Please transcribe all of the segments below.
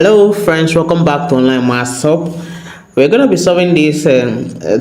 Hello friends, welcome back to Online Math Hub. We're going to be solving this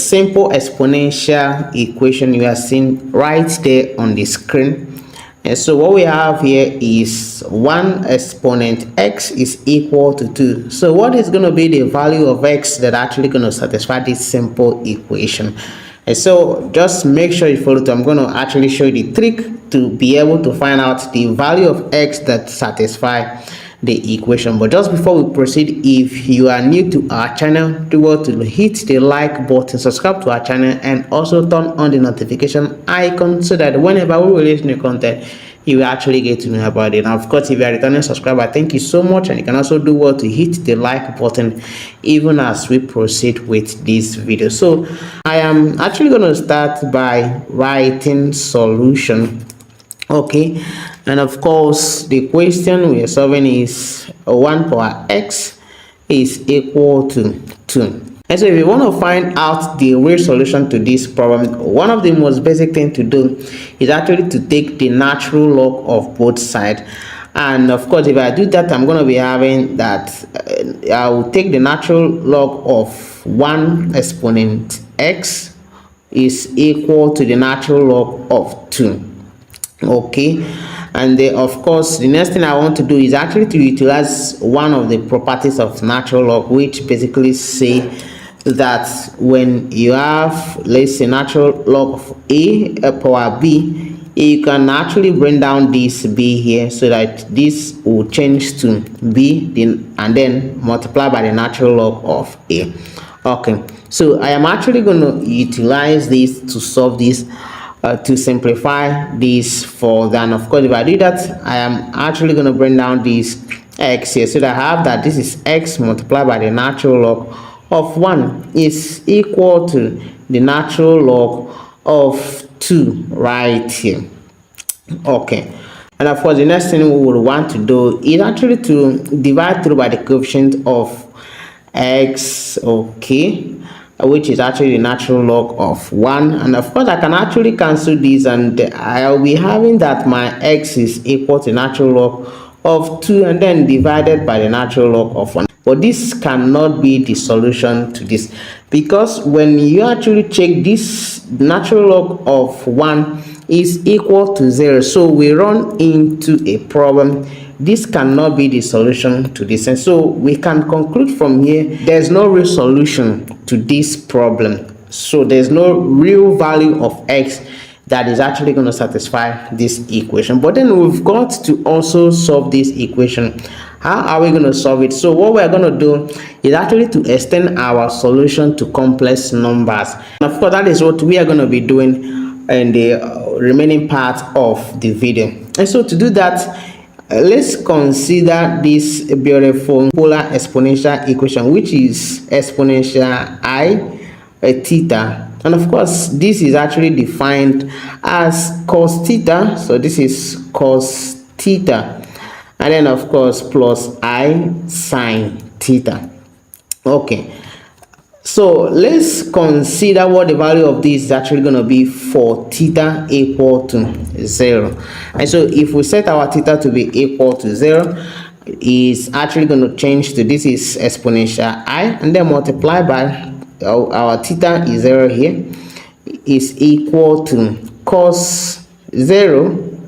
simple exponential equation you are seeing right there on the screen. And so what we have here is 1 exponent x is equal to 2. So what is going to be the value of x that actually going to satisfy this simple equation? And so just make sure you follow through. I'm going to actually show you the trick to be able to find out the value of x that satisfy the equation. But just before we proceed, if you are new to our channel, do well to hit the like button, subscribe to our channel, and also turn on the notification icon so that whenever we release new content, you will actually get to know about it. And of course, if you are a returning subscriber, thank you so much. And you can also do well to hit the like button even as we proceed with this video. So I am actually going to start by writing solution. Okay, and of course the question we are solving is 1 power x is equal to 2. And so if you want to find out the real solution to this problem, one of the most basic things to do is actually to take the natural log of both sides. And of course, if I do that, I'm going to be having that I will take the natural log of 1 exponent x is equal to the natural log of 2. Okay, and then of course the next thing I want to do is actually to utilize one of the properties of natural log, which basically say that when you have, let's say, natural log of a power b, you can actually bring down this b here so that this will change to b, and then multiply by the natural log of a. Okay, so I am actually going to utilize this to solve this. To simplify this further, and of course if I do that, I am actually going to bring down this x here so that I have that this is x multiplied by the natural log of 1 is equal to the natural log of 2 right here. Okay, and of course the next thing we would want to do is actually to divide through by the coefficient of x, okay, which is actually the natural log of 1. And of course I can actually cancel this, and I'll be having that my x is equal to natural log of 2 and then divided by the natural log of 1. But this cannot be the solution to this, because when you actually check, this natural log of 1 is equal to 0, so we run into a problem. This cannot be the solution to this, and so we can conclude from here there's no real solution to this problem. So there's no real value of x that is actually going to satisfy this equation. But then we've got to also solve this equation. How are we going to solve it? So what we're going to do is actually to extend our solution to complex numbers, and of course that is what we are going to be doing in the remaining part of the video. And so to do that, let's consider this beautiful polar exponential equation, which is exponential I theta, and of course this is actually defined as cos theta. So this is cos theta, and then of course plus I sine theta. Okay, so let's consider what the value of this is actually going to be for theta equal to 0. And so if we set our theta to be equal to 0, is actually going to change to, this is exponential I, and then multiply by our theta is 0 here, is equal to cos 0,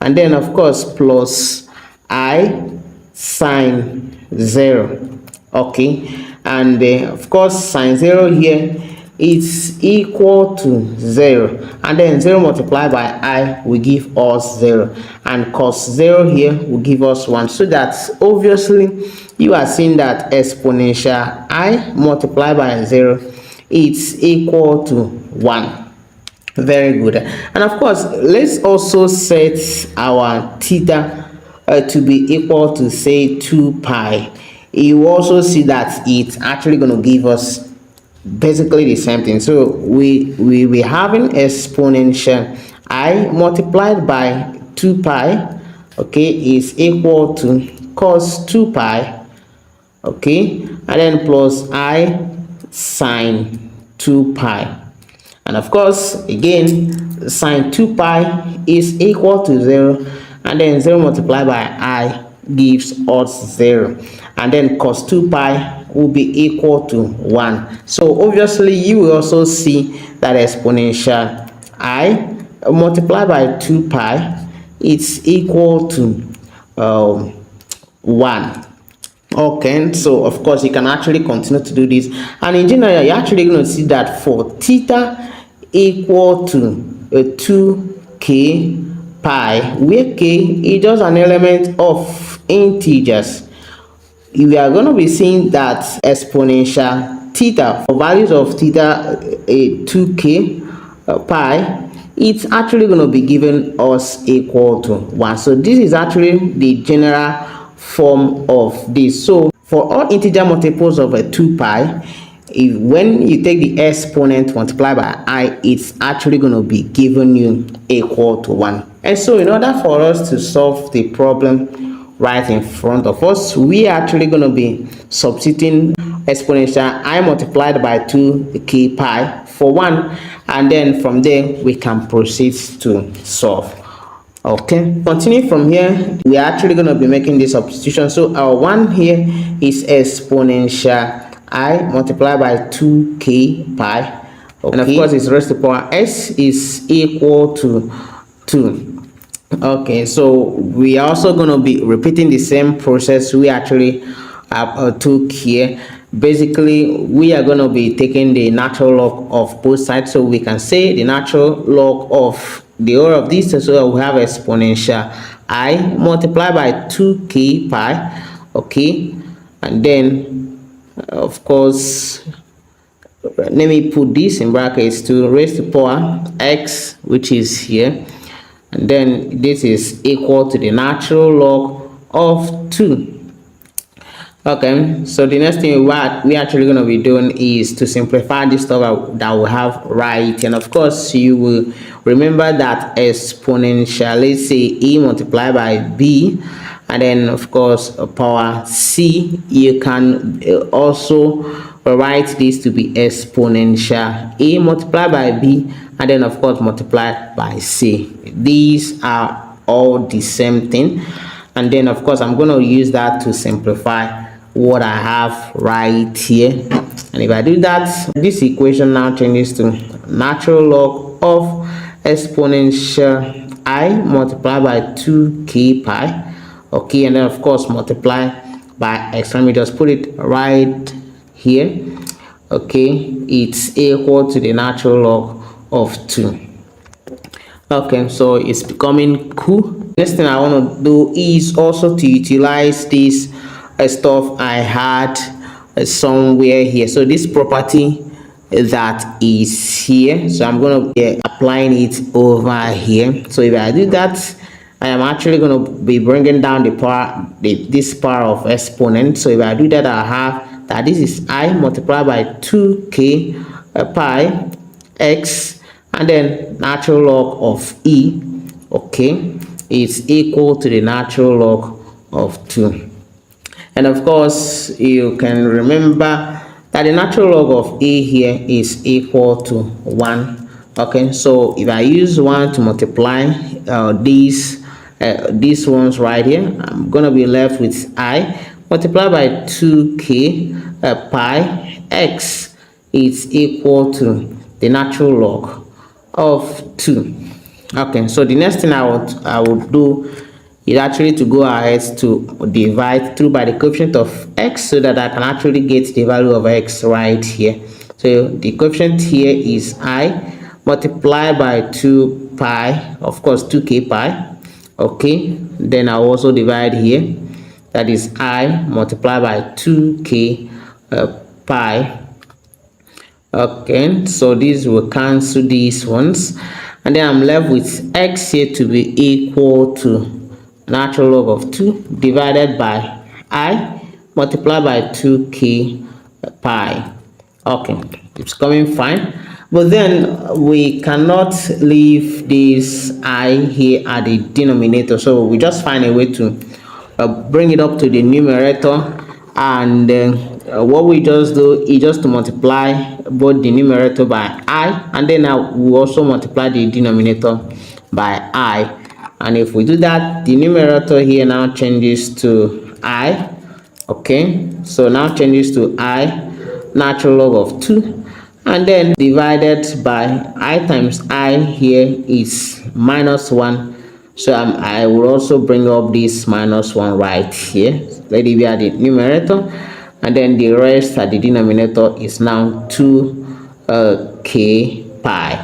and then of course plus I sine 0. Okay, and of course sine 0 here is equal to 0, and then 0 multiplied by I will give us 0, and cos 0 here will give us 1. So that obviously you are seeing that exponential I multiplied by 0 is equal to 1. Very good. And of course let's also set our theta to be equal to, say, 2 pi. You also see that it's actually going to give us basically the same thing. So we having exponential I multiplied by 2 pi, okay, is equal to cos 2 pi, okay, and then plus I sine 2 pi. And of course again sine 2 pi is equal to 0, and then 0 multiplied by I gives us 0. and then cos 2 pi will be equal to 1. So obviously you will also see that exponential I multiplied by 2 pi, it's equal to 1. Okay, so of course you can actually continue to do this, and in general you're actually going to see that for theta equal to 2k pi, where k is just an element of integers, we are going to be seeing that exponential theta for values of theta 2k pi, it's actually going to be giving us equal to 1. So this is actually the general form of this. So for all integer multiples of a 2 pi, if when you take the exponent multiplied by I, it's actually going to be giving you equal to 1. And so in order for us to solve the problem right in front of us, we are actually going to be substituting exponential I multiplied by 2k pi for 1, and then from there we can proceed to solve. Okay, continue from here, we are actually going to be making this substitution. So our 1 here is exponential I multiplied by 2k pi, okay, and of course it's raised to power s is equal to 2. Okay, so we are also going to be repeating the same process we actually took here. Basically we are going to be taking the natural log of both sides, so we can say the natural log of the whole of this, so we have exponential I multiplied by 2k pi, okay, and then of course let me put this in brackets to raise to power x, which is here, and then this is equal to the natural log of 2. Okay, so the next thing what we actually going to be doing is to simplify this stuff that we have right, and of course you will remember that exponential, let's say a multiplied by b, and then of course power c, you can also write this to be exponential a multiplied by b, and then of course multiplied by c. These are all the same thing, and then of course I'm going to use that to simplify what I have right here. And if I do that, this equation now changes to natural log of exponential I multiplied by 2k pi, okay, and then of course multiply by x. Let me just put it right here, okay, it's equal to the natural log of 2. Okay, so it's becoming cool. Next thing I want to do is also to utilize this stuff I had somewhere here. So this property that is here, so I'm going to be applying it over here. So if I do that, I am actually going to be bringing down the power, this power of exponent. So if I do that, I have that this is I multiplied by 2k pi x, and then natural log of e, okay, is equal to the natural log of 2. And of course you can remember that the natural log of a here is equal to 1. Okay, so if I use 1 to multiply these ones right here, I'm gonna be left with I multiplied by 2k pi x is equal to the natural log of 2. Okay, so the next thing I would do is actually to go ahead to divide through by the coefficient of x, so that I can actually get the value of x right here. So the coefficient here is I multiplied by 2 pi, of course 2k pi, okay, then I'll also divide here, that is I multiplied by 2k pi. Okay, so these will cancel these ones, and then I'm left with x here to be equal to natural log of 2 divided by I multiplied by 2k pi. Okay, it's coming fine, but then we cannot leave this I here at the denominator, so we just find a way to bring it up to the numerator, and what we just do is just to multiply both the numerator by I, and then we also multiply the denominator by I. And if we do that, the numerator here now changes to I, Okay, so now changes to I natural log of 2, and then divided by I times I here is -1. So I will also bring up this -1 right here. Let it be at the numerator, and then the rest at the denominator is now 2 pi.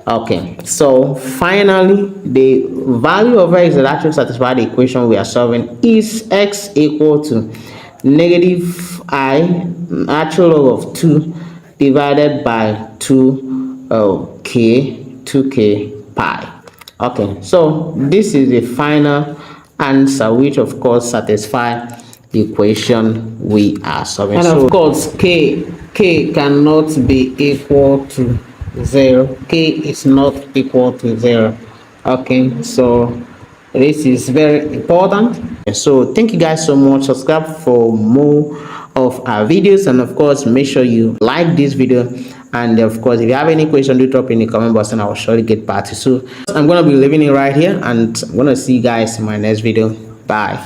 Okay, so finally the value of x that actually satisfies the equation we are solving is x equal to negative I natural log of 2 divided by 2k pi. Okay, so this is the final answer, which of course satisfy the equation we are solving. And of course k cannot be equal to 0. K is not equal to 0. Okay, so this is very important. So thank you guys so much. Subscribe for more of our videos, and of course make sure you like this video. And of course, if you have any question, do drop in the comment box and I will surely get back to you. So I'm gonna be leaving it right here, and I'm gonna see you guys in my next video. Bye.